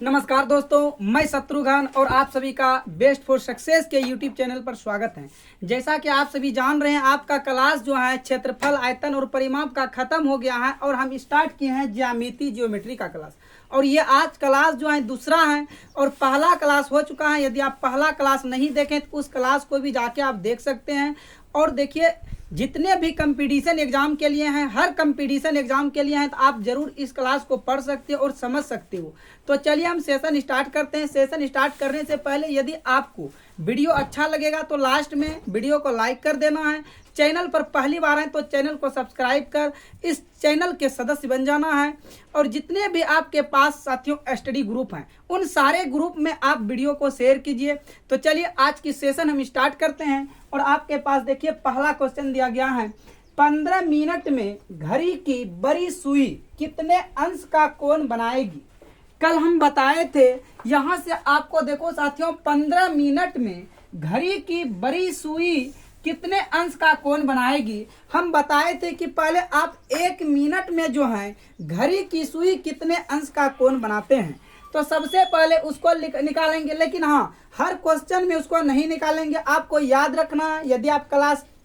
नमस्कार दोस्तों, मैं शत्रुघ्न और आप सभी का बेस्ट फॉर सक्सेस के यूट्यूब चैनल पर स्वागत है। जैसा कि आप सभी जान रहे हैं, आपका क्लास जो है क्षेत्रफल, आयतन और परिमाप का खत्म हो गया है और हम स्टार्ट किए हैं ज्योमेट्री का क्लास। और ये आज क्लास जो है दूसरा है और पहला क्लास हो चुका है। यदि आप पहला क्लास नहीं देखें तो उस क्लास को भी जाके आप देख सकते हैं। और देखिए, जितने भी कंपटीशन एग्जाम के लिए हैं, हर कंपटीशन एग्जाम के लिए हैं, तो आप जरूर इस क्लास को पढ़ सकते हो और समझ सकते हो। तो चलिए हम सेशन स्टार्ट करते हैं। सेशन स्टार्ट करने से पहले यदि आपको वीडियो अच्छा लगेगा तो लास्ट में वीडियो को लाइक कर देना है। चैनल पर पहली बार हैं तो चैनल को सब्सक्राइब कर इस चैनल के सदस्य बन जाना है। और जितने भी आपके पास साथियों स्टडी ग्रुप हैं, उन सारे ग्रुप में आप वीडियो को शेयर कीजिए। तो चलिए आज की सेशन हम स्टार्ट करते हैं। और आपके पास देखिए पहला क्वेश्चन दिया गया है, 15 मिनट में घड़ी की बड़ी सुई कितने अंश का कोण बनाएगी। कल हम बताए थे, यहाँ से आपको देखो साथियों, 15 मिनट में घड़ी की बड़ी सुई कितने अंश का कोण बनाएगी। हम बताए थे कि पहले आप 1 मिनट में जो है घड़ी की सुई कितने अंश का कोण बनाते हैं। तो सबसे पहले उसको निकालेंगे, लेकिन हाँ, हर क्वेश्चन में उसको नहीं निकालेंगे। आपको याद रखना है, यदि आप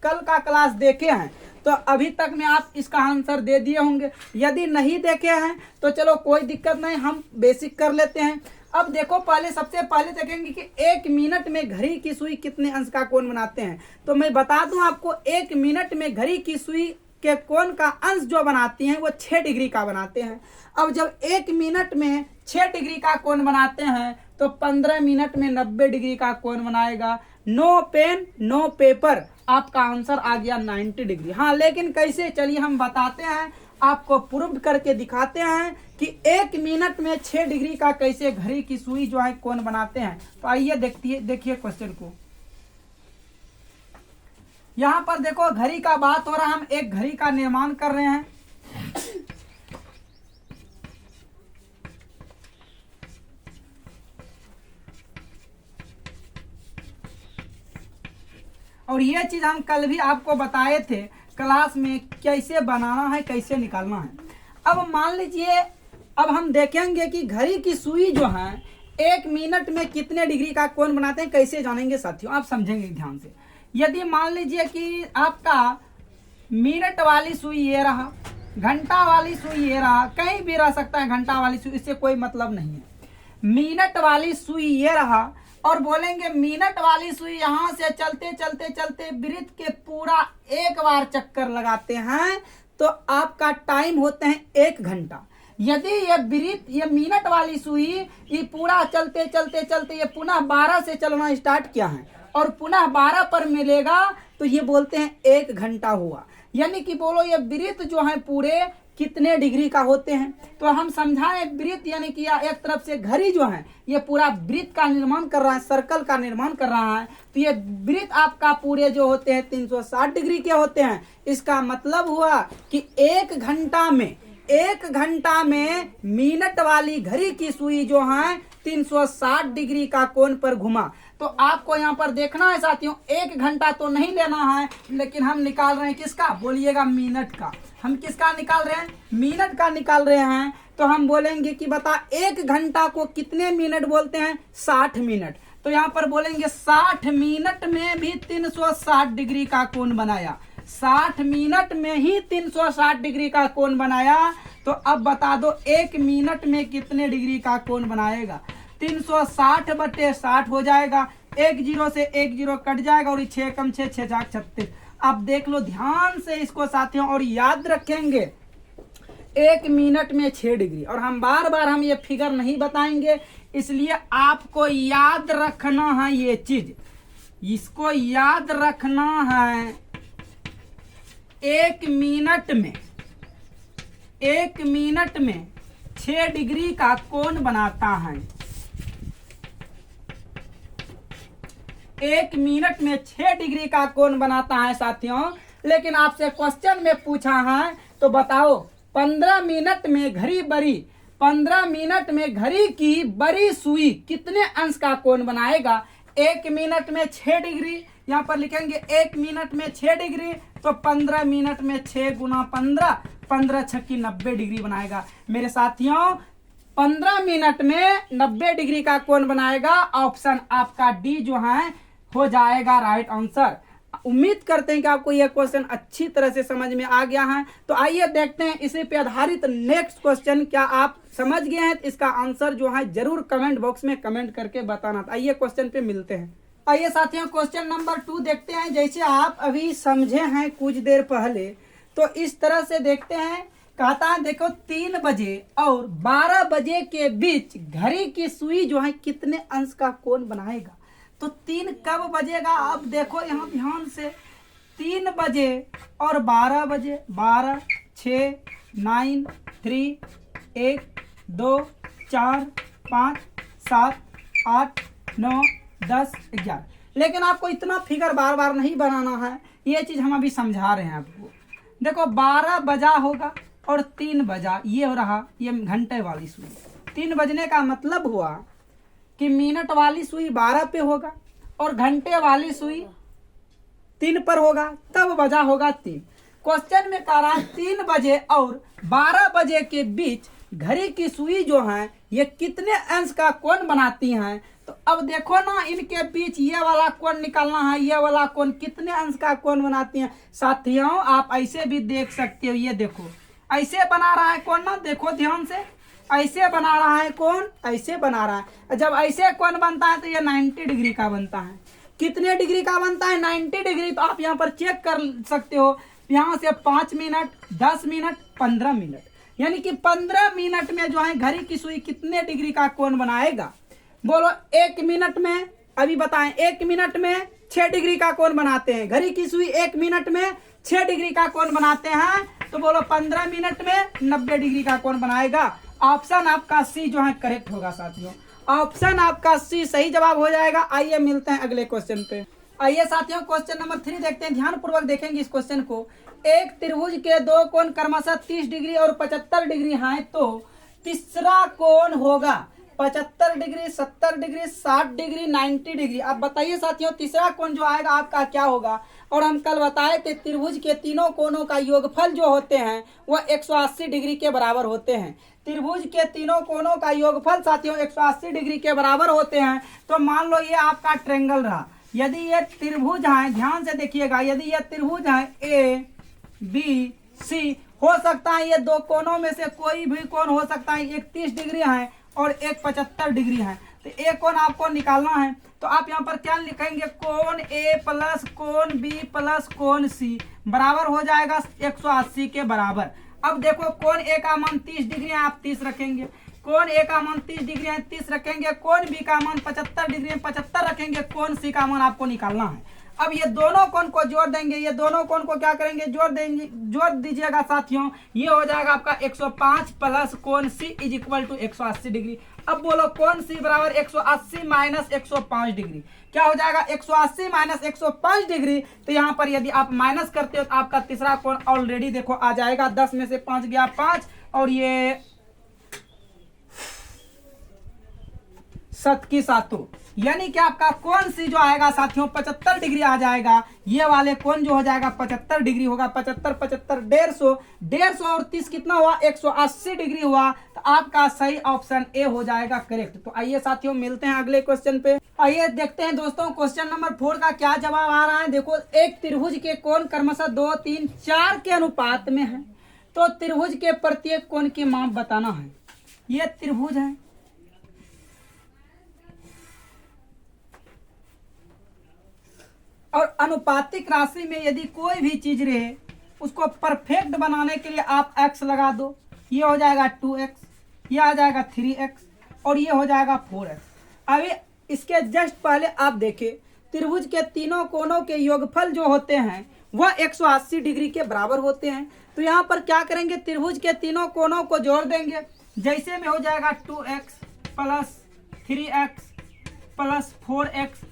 कल का क्लास देखे हैं तो अभी तक में आप इसका आंसर दे दिए होंगे। यदि नहीं देखे हैं तो चलो कोई दिक्कत नहीं, हम बेसिक कर लेते हैं। अब देखो, सबसे पहले देखेंगे कि 1 मिनट में घड़ी की सुई कितने अंश का कोण बनाते हैं। तो मैं बता दूं आपको, 1 मिनट में घड़ी की सुई के कोण का अंश जो बनाती हैं वो 6 डिग्री का बनाते हैं। अब जब 1 मिनट में 6 डिग्री का कोण बनाते हैं तो 15 मिनट में 90 डिग्री का कोण बनाएगा। नो पेन नो पेपर, आपका आंसर आ गया 90 डिग्री। हाँ, लेकिन कैसे, चलिए हम बताते हैं, आपको प्रूव करके दिखाते हैं कि 1 मिनट में 6 डिग्री का कैसे घड़ी की सुई जो है कोण बनाते हैं। तो आइए देखिए क्वेश्चन को। यहाँ पर देखो, घड़ी का बात हो रहा है, हम एक घड़ी का निर्माण कर रहे हैं। और ये चीज हम कल भी आपको बताए थे क्लास में, कैसे बनाना है, कैसे निकालना है। अब मान लीजिए, अब हम देखेंगे कि घड़ी की सुई जो है 1 मिनट में कितने डिग्री का कोण बनाते हैं, कैसे जानेंगे साथियों, आप समझेंगे ध्यान से। यदि मान लीजिए कि आपका मिनट वाली सुई ये रहा, घंटा वाली सुई ये रहा, कहीं भी रह सकता है घंटा वाली सुई, इससे कोई मतलब नहीं है। मिनट वाली सुई ये रहा और बोलेंगे मिनट वाली सुई यहाँ से चलते चलते चलते वृत्त के पूरा एक बार चक्कर लगाते हैं तो आपका टाइम होते हैं 1 घंटा। यदि ये मिनट वाली सुई ये पूरा चलते चलते चलते ये पुनः 12 से चलना स्टार्ट किया है और पुनः 12 पर मिलेगा तो ये बोलते हैं 1 घंटा हुआ। यानी कि बोलो ये वृत्त जो है पूरे कितने डिग्री का होते हैं। तो हम समझाएं, वृत्त यानी कि एक तरफ से घड़ी जो है ये पूरा वृत्त का निर्माण कर रहा है, सर्कल का निर्माण कर रहा है। तो ये वृत्त आपका पूरे जो होते हैं 360 डिग्री के होते हैं। इसका मतलब हुआ कि 1 घंटा में मिनट वाली घड़ी की सुई जो है 360 डिग्री का कोण पर घुमा। तो आपको यहाँ पर देखना है साथियों, 1 घंटा तो नहीं लेना है, लेकिन हम निकाल रहे हैं किसका, बोलिएगा मिनट का। हम किसका निकाल रहे हैं, मिनट का निकाल रहे हैं। तो हम बोलेंगे कि बता 1 घंटा को कितने मिनट बोलते हैं, 60 मिनट। तो यहाँ पर बोलेंगे 60 मिनट में भी 360 डिग्री का कोण बनाया। 60 मिनट में ही 360 डिग्री का कोण बनाया। तो अब बता दो 1 मिनट में कितने डिग्री का कोण बनाएगा। 360 बटे 60 हो जाएगा, 1 जीरो से 1 जीरो कट जाएगा और 6 कम 6 6 36। अब देख लो ध्यान से इसको साथियों और याद रखेंगे, 1 मिनट में 6 डिग्री। और हम बार बार हम ये फिगर नहीं बताएंगे, इसलिए आपको याद रखना है ये चीज, इसको याद रखना है। 1 मिनट में 6 डिग्री का कोण बनाता है। 1 मिनट में 6 डिग्री का कोण बनाता है साथियों। लेकिन आपसे क्वेश्चन में पूछा है तो बताओ 15 मिनट में घड़ी की बड़ी सुई कितने अंश का कोण बनाएगा। 1 मिनट में 6 डिग्री, यहाँ पर लिखेंगे 1 मिनट में 6 डिग्री, तो 15 मिनट में 6 गुना 15, 15 छक्की 90 डिग्री बनाएगा। मेरे साथियों 15 मिनट में 90 डिग्री का कोण बनाएगा। ऑप्शन आपका डी जो है हो जाएगा राइट आंसर। उम्मीद करते हैं कि आपको यह क्वेश्चन अच्छी तरह से समझ में आ गया है। तो आइए देखते हैं इसी पे आधारित नेक्स्ट क्वेश्चन। क्या आप समझ गए हैं? इसका आंसर जो है जरूर कमेंट बॉक्स में कमेंट करके बताना। आइए क्वेश्चन पे मिलते हैं। आइए साथियों क्वेश्चन नंबर 2 देखते हैं। जैसे आप अभी समझे हैं कुछ देर पहले, तो इस तरह से देखते हैं। कहता है देखो 3 बजे और 12 बजे के बीच घड़ी की सुई जो है कितने अंश का कोण बनाएगा? तो 3 कब बजेगा? अब देखो यहाँ ध्यान से, 3 बजे और 12 बजे, 12, 6, 9, 3, 1, 2, 4, 5, 7, 8, 9, 10, 11। लेकिन आपको इतना फिगर बार बार नहीं बनाना है, ये चीज़ हम अभी समझा रहे हैं आपको। देखो 12 बजा होगा और 3 बजा, ये हो रहा ये घंटे वाली सुई। 3 बजने का मतलब हुआ कि मिनट वाली सुई 12 पे होगा और घंटे वाली सुई 3 पर होगा, तब बजा होगा 3। क्वेश्चन में कह रहा है 3 बजे और 12 बजे के बीच घड़ी की सुई जो है ये कितने अंश का कोण बनाती हैं? तो अब देखो ना, इनके बीच ये वाला कोण निकालना है, ये वाला कोण कितने अंश का कोण बनाती हैं। साथियों आप ऐसे भी देख सकते हो, ये देखो ऐसे बना रहा है कोण ना, देखो ध्यान से, ऐसे बना रहा है कोण, ऐसे बना रहा है। जब ऐसे कोण बनता है तो ये 90 डिग्री का बनता है। कितने डिग्री का बनता है? 90 डिग्री। तो आप यहाँ पर चेक कर सकते हो, यहाँ से 5 मिनट, 10 मिनट, 15 मिनट, यानी कि 15 मिनट में जो है घड़ी की सुई कितने डिग्री का कोण बनाएगा? बोलो 1 मिनट में, अभी बताएं, 1 मिनट में 6 डिग्री का कोण बनाते हैं। घड़ी की सुई 1 मिनट में 6 डिग्री का कोण बनाते हैं, तो बोलो 15 मिनट में 90 डिग्री का कोण बनाएगा। ऑप्शन आपका सी जो है करेक्ट होगा साथियों। ऑप्शन आपका सी सही जवाब हो जाएगा। आइए मिलते हैं अगले क्वेश्चन पे। आइए साथियों क्वेश्चन नंबर 3 देखते हैं। ध्यान पूर्वक देखेंगे इस क्वेश्चन को। एक त्रिभुज के 2 कोण क्रमशः 30 डिग्री और 75 डिग्री हैं, तो तीसरा कोण होगा 75 डिग्री, 70 डिग्री, 60 डिग्री, 90 डिग्री। अब बताइए साथियों तीसरा कोण जो आएगा आपका क्या होगा? और हम कल बताए थे त्रिभुज के तीनों कोणों का योगफल जो होते हैं वह 180 डिग्री के बराबर होते हैं। त्रिभुज के तीनों कोणों का योगफल साथियों 180 डिग्री के बराबर होते हैं। तो मान लो ये आपका ट्रायंगल रहा, यदि ये त्रिभुज है, ध्यान से देखिएगा, यदि ये त्रिभुज है ए बी सी, हो सकता है ये 2 कोणों में से कोई भी कोण हो सकता है। एक 30 डिग्री है और एक 75 डिग्री है, तो एक कोण आपको निकालना है। तो आप यहाँ पर क्या लिखेंगे? कोण ए प्लस कोण बी प्लस कोण सी बराबर हो जाएगा 180 के बराबर। अब देखो कोण ए का मान 30 डिग्री है, आप 30 रखेंगे। कोण ए का मान 30 डिग्री है, 30 रखेंगे। कोण बी का मान 75 डिग्री है, 75 रखेंगे। कोण सी का मान आपको निकालना है। अब ये दोनों कोण को जोड़ देंगे, ये दोनों कोण को क्या करेंगे? जोड़ देंगे, जोड़ दीजिएगा साथियों। ये हो जाएगा आपका 105 प्लस कोण सी इज इक्वल टू 180 डिग्री। अब बोलो कोण सी बराबर 180 माइनस 105 डिग्री। क्या हो जाएगा? 180 माइनस 105 डिग्री। तो यहाँ पर यदि आप माइनस करते हो तो आपका तीसरा कोण ऑलरेडी देखो आ जाएगा। 10 में से 5 गया 5 और ये 7 की 7, यानी कि आपका कोण सी जो आएगा साथियों 75 डिग्री आ जाएगा। ये वाले कोण जो हो जाएगा 75 डिग्री होगा। 75 75 150, 150 और 30 कितना हुआ? 180 डिग्री हुआ। तो आपका सही ऑप्शन ए हो जाएगा करेक्ट। तो आइए साथियों मिलते हैं अगले क्वेश्चन पे। आइए देखते हैं दोस्तों क्वेश्चन नंबर 4 का क्या जवाब आ रहा है। देखो एक त्रिभुज के कोण क्रमशः 2, 3, 4 के अनुपात में है, तो त्रिभुज के प्रत्येक कोण की माप बताना है। ये त्रिभुज है, और अनुपातिक राशि में यदि कोई भी चीज रहे उसको परफेक्ट बनाने के लिए आप x लगा दो। ये हो जाएगा 2x, ये आ जाएगा 3x और ये हो जाएगा 4x। अभी इसके जस्ट पहले आप देखें त्रिभुज के तीनों कोणों के योगफल जो होते हैं वह 180 डिग्री के बराबर होते हैं। तो यहाँ पर क्या करेंगे? त्रिभुज के तीनों कोणों को जोड़ देंगे। जैसे में हो जाएगा 2x plus 3x plus 4x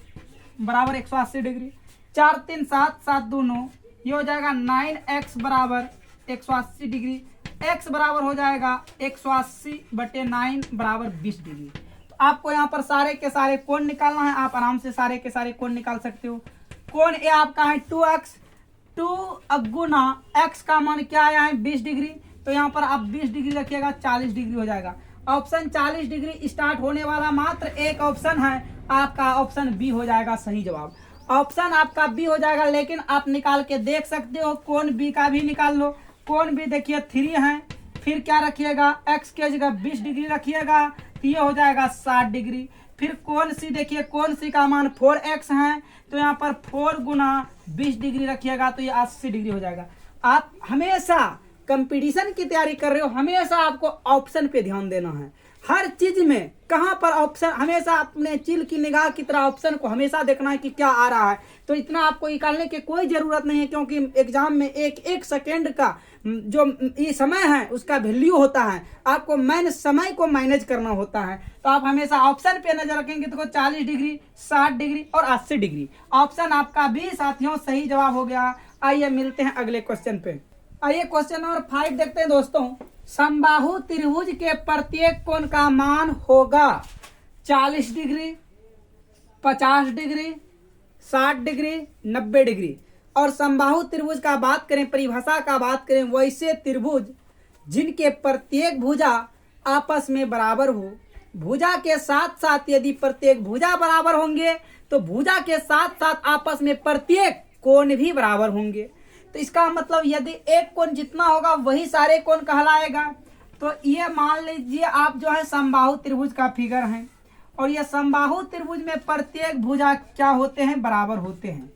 बराबर 180 डिग्री। 4 3 7 7 2 9, ये हो जाएगा 9x बराबर 180 डिग्री। x बराबर हो जाएगा 180/9 बराबर 20 डिग्री। तो आपको यहाँ पर सारे के सारे कोण निकालना है। आप आराम से सारे के सारे कोण निकाल सकते हो। कोण ए आपका है 2x, 2 गुना x का मान क्या आया है? 20 डिग्री। तो यहाँ पर आप 20 डिग्री रखिएगा, 40 डिग्री हो जाएगा। ऑप्शन 40 डिग्री स्टार्ट होने वाला मात्र एक ऑप्शन है, आपका ऑप्शन बी हो जाएगा सही जवाब। ऑप्शन आपका बी हो जाएगा, लेकिन आप निकाल के देख सकते हो, कोण बी का भी निकाल लो। कोण बी देखिए 3 है, फिर क्या रखिएगा, एक्स की जगह 20 डिग्री रखिएगा, तो ये हो जाएगा 60 डिग्री। फिर कोण सी देखिए, कोण सी का मान 4x है, तो यहाँ पर 4 गुना 20 डिग्री रखिएगा, तो ये 80 डिग्री हो जाएगा। आप हमेशा कंपटीशन की तैयारी कर रहे हो, हमेशा आपको ऑप्शन पे ध्यान देना है। हर चीज में कहाँ पर ऑप्शन, हमेशा अपने चिल की निगाह की तरह ऑप्शन को हमेशा देखना है कि क्या आ रहा है। तो इतना आपको निकालने की कोई जरूरत नहीं है, क्योंकि एग्जाम में एक एक सेकेंड का जो ये समय है उसका वैल्यू होता है, आपको समय को मैनेज करना होता है। तो आप हमेशा ऑप्शन पे नजर रखेंगे तो 40 डिग्री, 60 डिग्री और 80 डिग्री। ऑप्शन आपका भी साथियों सही जवाब हो गया। आइए मिलते हैं अगले क्वेश्चन पे। आइए क्वेश्चन नंबर 5 देखते हैं दोस्तों। समबाहु त्रिभुज के प्रत्येक कोण का मान होगा 40 डिग्री, 50 डिग्री, 60 डिग्री, 90 डिग्री। और समबाहु त्रिभुज का बात करें, परिभाषा का बात करें, वैसे त्रिभुज जिनके प्रत्येक भुजा आपस में बराबर हो। भुजा के साथ साथ यदि प्रत्येक भुजा बराबर होंगे तो भुजा के साथ साथ आपस में प्रत्येक कोण भी बराबर होंगे। तो इसका मतलब यदि एक कोण जितना होगा वही सारे कोण कहलाएगा। तो ये मान लीजिए आप जो है समबाहु त्रिभुज का फिगर है, और ये समबाहु त्रिभुज में प्रत्येक भुजा क्या होते हैं, बराबर होते हैं।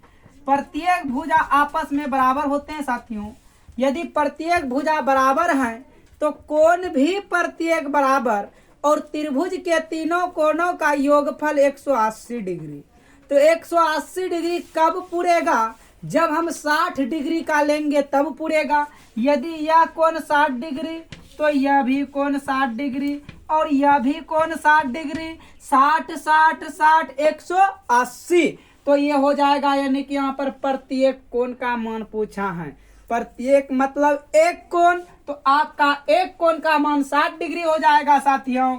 प्रत्येक भुजा आपस में बराबर होते हैं साथियों। यदि प्रत्येक भुजा बराबर है तो कोण भी प्रत्येक बराबर, और त्रिभुज के तीनों कोणों का योगफल 180 डिग्री। तो 180 डिग्री कब पूरेगा, जब हम 60 डिग्री का लेंगे तब पूरेगा। यदि यह कोण 60 डिग्री तो यह भी कोण 60 डिग्री, और यह भी कोण 60 डिग्री, 60 60 60 180। तो ये हो जाएगा, यानी कि यहाँ पर प्रत्येक कोण का मान पूछा है। प्रत्येक मतलब एक कोण, तो आपका एक कोण का मान 60 डिग्री हो जाएगा साथियों।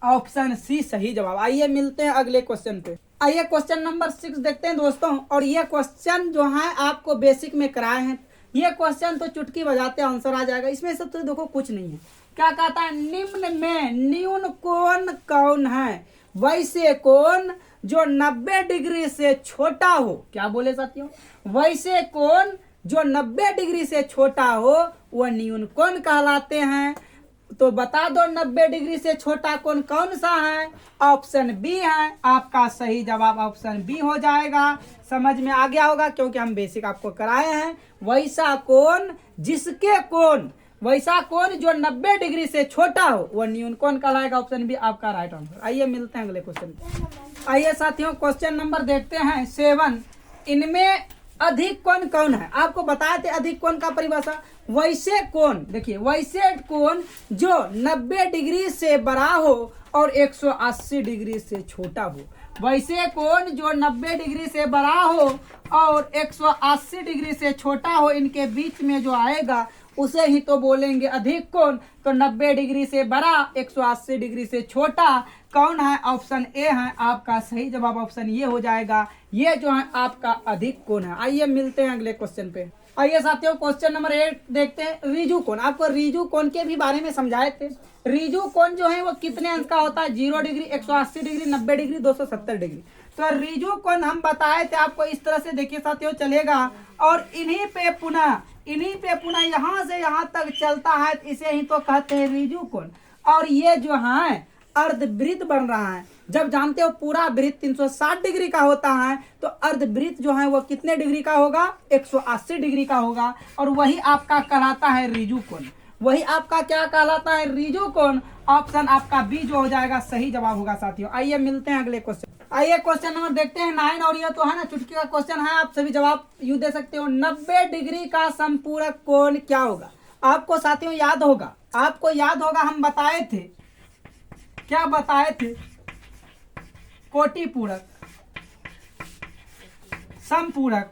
ऑप्शन सी सही जवाब। आइए मिलते हैं अगले क्वेश्चन पे। आइए क्वेश्चन नंबर 6 देखते हैं दोस्तों। और ये क्वेश्चन जो है आपको बेसिक में कराए हैं। ये क्वेश्चन तो चुटकी बजाते आंसर आ जाएगा, इसमें सब तो देखो कुछ नहीं है। क्या कहता है, निम्न में न्यून कोण कौन है, वैसे कोण जो 90 डिग्री से छोटा हो। क्या बोले साथियों, वैसे कोण जो 90 डिग्री से छोटा हो वह न्यून कोण कहलाते हैं। तो बता दो 90 डिग्री से छोटा कोण कौन सा है। ऑप्शन बी है आपका सही जवाब। ऑप्शन बी हो जाएगा। समझ में आ गया होगा, क्योंकि हम बेसिक आपको कराए हैं। वैसा कोण जिसके कोण, वैसा कोण जो 90 डिग्री से छोटा हो वह न्यून कोण कहलाएगा। ऑप्शन बी आपका राइट आंसर। आइए मिलते हैं अगले क्वेश्चन पे। आइए साथियों क्वेश्चन नंबर देखते हैं 7। इनमें अधिक कोण कौन है। आपको बताए थे अधिक कोण का परिभाषा, वैसे कोण, देखिए वैसे कोण जो 90 डिग्री से बड़ा हो और 180 डिग्री से छोटा हो। वैसे कोण जो 90 डिग्री से बड़ा हो और 180 डिग्री से छोटा हो, इनके बीच में जो आएगा उसे ही तो बोलेंगे अधिक कोण। तो 90 डिग्री से बड़ा, 180 डिग्री से छोटा कौन है। ऑप्शन ए है आपका सही जवाब। ऑप्शन ये हो जाएगा, ये जो है आपका अधिक कोण है। आइए मिलते हैं अगले क्वेश्चन पे। आइए साथियों क्वेश्चन नंबर 8 देखते हैं। रिजु कोण, आपको रिजु कोण के भी बारे में समझाए थे। रिजु कोण जो है वो कितने अंश का होता है, 0 डिग्री, 180 डिग्री, 90 डिग्री, 270 डिग्री। तो रिजु कोण हम बताए थे आपको इस तरह से, देखिए साथियों चलेगा, और इन्हीं पे पुनः यहाँ से यहाँ तक चलता है, इसे ही तो कहते हैं रिजु कोण। और ये जो है अर्धवृत्त बन रहा है। जब जानते हो पूरा वृत्त 360 डिग्री का होता है, तो अर्धवृत्त जो है वो कितने डिग्री का होगा, 180 डिग्री का होगा। और वही आपका कहलाता है रिजु कोण। वही आपका क्या कहलाता है, रिजु कोण। ऑप्शन आपका बी जो हो जाएगा सही जवाब होगा साथियों। आइए मिलते हैं अगले क्वेश्चन। आइए क्वेश्चन नंबर देखते हैं 9। और ये तो है ना चुटकी का क्वेश्चन है, आप सभी जवाब यूं दे सकते हो। 90 डिग्री का संपूरक कोण क्या होगा। आपको साथियों याद होगा, हम बताए थे, क्या बताए थे, कोटि पूरक, समपूरक,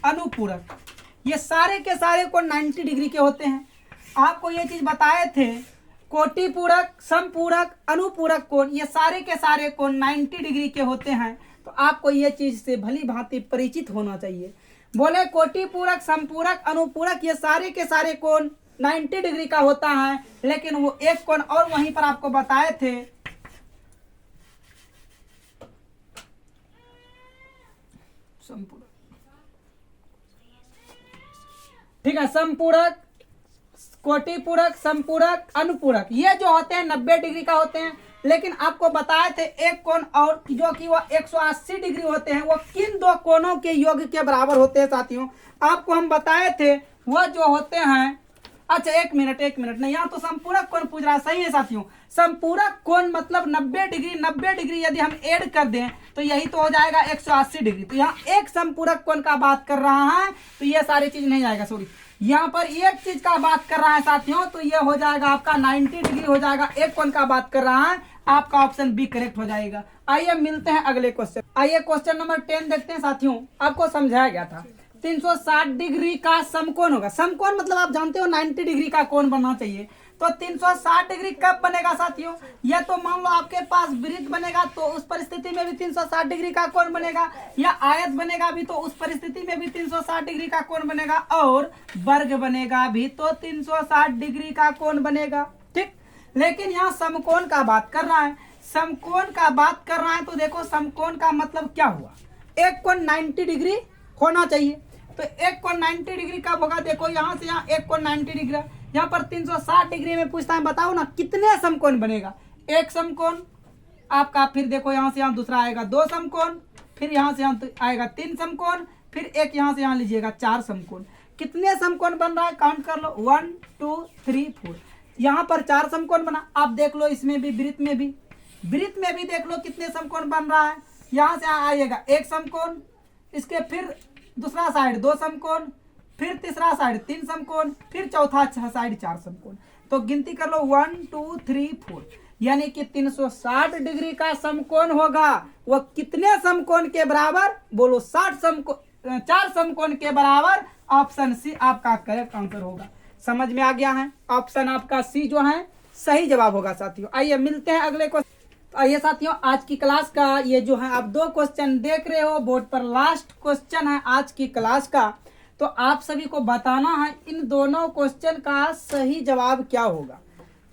अनुपूरक, ये सारे के सारे कोण 90 डिग्री के होते हैं। आपको ये चीज बताए थे, कोटि पूरक, समपूरक, अनुपूरक कोण, ये सारे के सारे कोण 90 डिग्री के होते हैं। तो आपको ये चीज से भली भांति परिचित होना चाहिए। बोले कोटि पूरक, समपूरक, अनुपूरक, ये सारे के सारे कोण 90 डिग्री का होता है, लेकिन वो एक कोण और वहीं पर आपको बताए थे संपूरक, ठीक है, संपूरक, कोटिपूरक, संपूरक, अनुपूरक, ये जो होते हैं 90 डिग्री का होते हैं। लेकिन आपको बताए थे एक कोण और जो कि वो 180 डिग्री होते हैं, वो किन दो कोणों के योग के बराबर होते हैं साथियों, आपको हम बताए थे वो जो होते हैं, अच्छा एक मिनट नहीं, यहाँ तो संपूरक कोण पूछ रहा है, सही है साथियों। संपूरक कोण मतलब 90 डिग्री, 90 डिग्री यदि हम ऐड कर दें तो यही तो हो जाएगा 180 डिग्री। तो यहाँ एक संपूरक कोण का बात कर रहा है, तो ये सारी चीज नहीं आएगा, सॉरी, यहाँ पर एक चीज का बात कर रहा है साथियों, तो ये हो जाएगा आपका 90 डिग्री हो जाएगा, एक कोण का बात कर रहा है, आपका ऑप्शन बी करेक्ट हो जाएगा। आइए मिलते हैं अगले क्वेश्चन। आइए क्वेश्चन नंबर 10 देखते हैं साथियों। आपको समझाया गया था 360 डिग्री का समकोण होगा। समकोण मतलब आप जानते हो 90 डिग्री का कोण बनना चाहिए। तो 360 डिग्री कब बनेगा साथियों, या तो मान लो आपके पास वृत्त बनेगा तो उस परिस्थिति में भी 360 डिग्री का कोण बनेगा, या आयत बनेगा भी तो उस परिस्थिति में भी 360 डिग्री का कोण बनेगा, और वर्ग बनेगा भी तो 360 डिग्री का कोण बनेगा, ठीक। लेकिन यहाँ समकोण का बात कर रहा है, समकोण का बात कर रहा है, तो देखो समकोण का मतलब क्या हुआ, एक कोण 90 डिग्री होना चाहिए। तो एक कोण 90 डिग्री कब होगा, देखो यहाँ से यहाँ एक कोण 90 डिग्री, यहाँ पर 360 डिग्री में पूछता है, बताओ ना कितने समकोण बनेगा। एक समकोण आपका, फिर देखो यहाँ से यहाँ दूसरा आएगा 2 समकोण, फिर यहाँ से यहाँ आएगा 3 समकोण, फिर एक यहाँ से यहाँ लीजिएगा 4 समकोण। कितने समकोण बन रहा है, काउंट कर लो, 1 2 3 4, यहाँ पर 4 समकोण बना। आप देख लो इसमें भी, वृत्त में भी देख लो कितने समकोण बन रहा है। यहाँ से आइएगा 1 समकोण, इसके फिर दूसरा साइड 2 समकोण, फिर तीसरा साइड 3 समकोण, फिर चौथा साइड 4 समकोण। तो गिनती कर लो 1 2 3 4, यानी कि 360 डिग्री का समकोण होगा। वह कितने समकोण के बराबर, बोलो 60 समकोण, 4 समकोण के बराबर। ऑप्शन सी आपका करेक्ट आंसर होगा। समझ में आ गया है, ऑप्शन आपका सी जो है सही जवाब होगा साथियों। आइए मिलते हैं अगले क्वेश्चन। आइए साथियों, आज की क्लास का ये जो है आप 2 क्वेश्चन देख रहे हो, बोर्ड पर लास्ट क्वेश्चन है आज की क्लास का। तो आप सभी को बताना है इन दोनों क्वेश्चन का सही जवाब क्या होगा।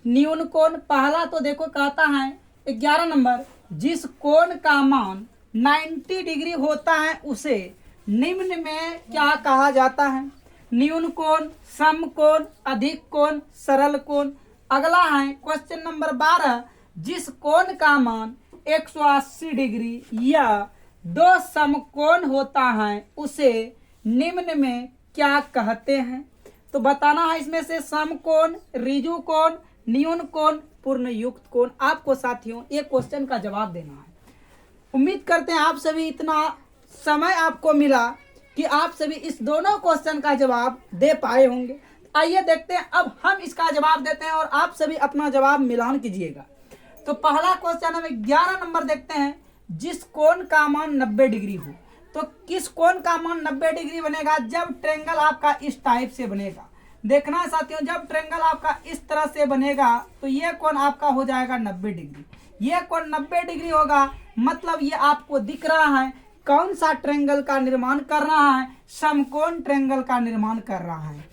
न्यून कोण पहला तो देखो कहता है 11 नंबर, जिस कोण का मान 90 डिग्री होता है उसे निम्न में क्या कहा जाता है। न्यून कोण, सम कोण, अधिक कोण, सरल कोण। अगला है क्वेश्चन नंबर 12, जिस कोण का मान 180 डिग्री या 2 समकोण होता है उसे निम्न में क्या कहते हैं। तो बताना है इसमें से समकोण, ऋजु कोण, न्यून कोण, पूर्ण युक्त कोण। आपको साथियों ये क्वेश्चन का जवाब देना है। उम्मीद करते हैं आप सभी इतना समय आपको मिला कि आप सभी इस दोनों क्वेश्चन का जवाब दे पाए होंगे। आइए देखते हैं, अब हम इसका जवाब देते हैं और आप सभी अपना जवाब मिलान कीजिएगा। तो पहला क्वेश्चन हम 11 नंबर देखते हैं, जिस कोण का मान 90 डिग्री हो। तो किस कोण का मान 90 डिग्री बनेगा, जब ट्रायंगल आपका इस टाइप से बनेगा। देखना है साथियों, जब ट्रायंगल आपका इस तरह से बनेगा तो ये कोण आपका हो जाएगा 90 डिग्री। ये कोण 90 डिग्री होगा, मतलब ये आपको दिख रहा है कौन सा ट्रायंगल का निर्माण कर रहा है, समकोण ट्रायंगल का निर्माण कर रहा है।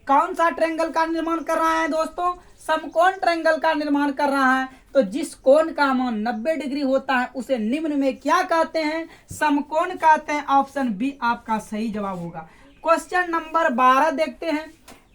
कौन सा ट्रायंगल का निर्माण कर रहा है दोस्तों, समकोण ट्रायंगल का निर्माण कर रहा है। तो जिस कोण का मान 90 डिग्री होता है उसे निम्न में क्या कहते हैं, समकोण कहते हैं। ऑप्शन बी आपका सही जवाब होगा। क्वेश्चन नंबर 12 देखते हैं,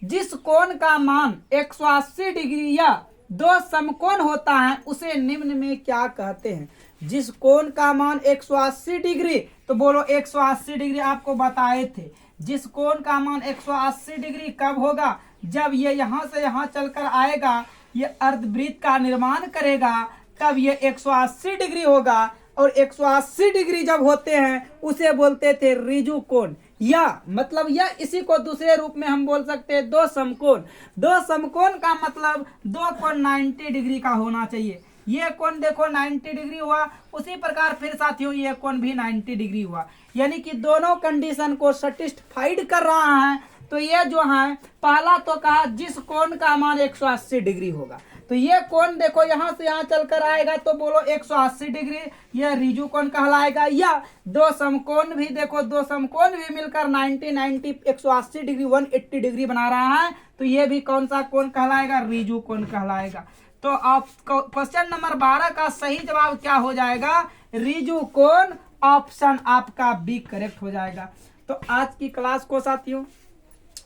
जिस कोण का मान 180 डिग्री या 2 समकोण होता है उसे निम्न में क्या कहते हैं। जिस कोण का मान 180 डिग्री, तो बोलो 180 डिग्री आपको बताए थे। जिस कोण का मान 180 डिग्री कब होगा, जब ये यहाँ से यहाँ चलकर आएगा, ये अर्धवृत्त का निर्माण करेगा, तब ये 180 डिग्री होगा। और 180 डिग्री जब होते हैं उसे बोलते थे ऋजु कोण, या मतलब यह इसी को दूसरे रूप में हम बोल सकते हैं 2 समकोण। 2 समकोण का मतलब 2 कोण 90 डिग्री का होना चाहिए। ये कोण देखो 90 डिग्री हुआ, उसी प्रकार फिर साथियों ये कोण भी 90 डिग्री हुआ, यानी कि दोनों कंडीशन को सेटिस्फाइड कर रहा है। तो ये जो है पहला तो कहा जिस कोण का मान 180 डिग्री होगा, तो ये कोण देखो यहाँ से यहाँ चलकर आएगा तो बोलो 180 डिग्री, ये ऋजु कोण कहलाएगा। या दो समकोण भी देखो, दो समकोण भी मिलकर 90 180 डिग्री 180 डिग्री बना रहा है, तो ये भी कौन सा कोण कहलाएगा? ऋजु कोण कहलाएगा। तो आप क्वेश्चन नंबर 12 का सही जवाब क्या हो जाएगा? ऋजु कोण, ऑप्शन आपका बी करेक्ट हो जाएगा। तो आज की क्लास को साथियों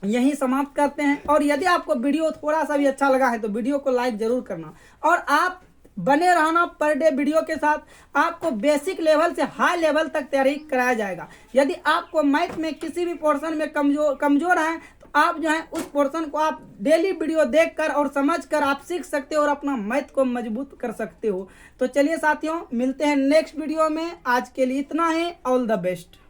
यही समाप्त करते हैं, और यदि आपको वीडियो थोड़ा सा भी अच्छा लगा है तो वीडियो को लाइक जरूर करना, और आप बने रहना पर डे वीडियो के साथ। आपको बेसिक लेवल से हाई लेवल तक तैयारी कराया जाएगा। यदि आपको मैथ में किसी भी पोर्शन में कमजोर है तो आप जो है उस पोर्शन को आप डेली वीडियो देखकर और समझकर आप सीख सकते हो और अपना मैथ को मजबूत कर सकते हो। तो चलिए साथियों, मिलते हैं नेक्स्ट वीडियो में। आज के लिए इतना ही। All the best.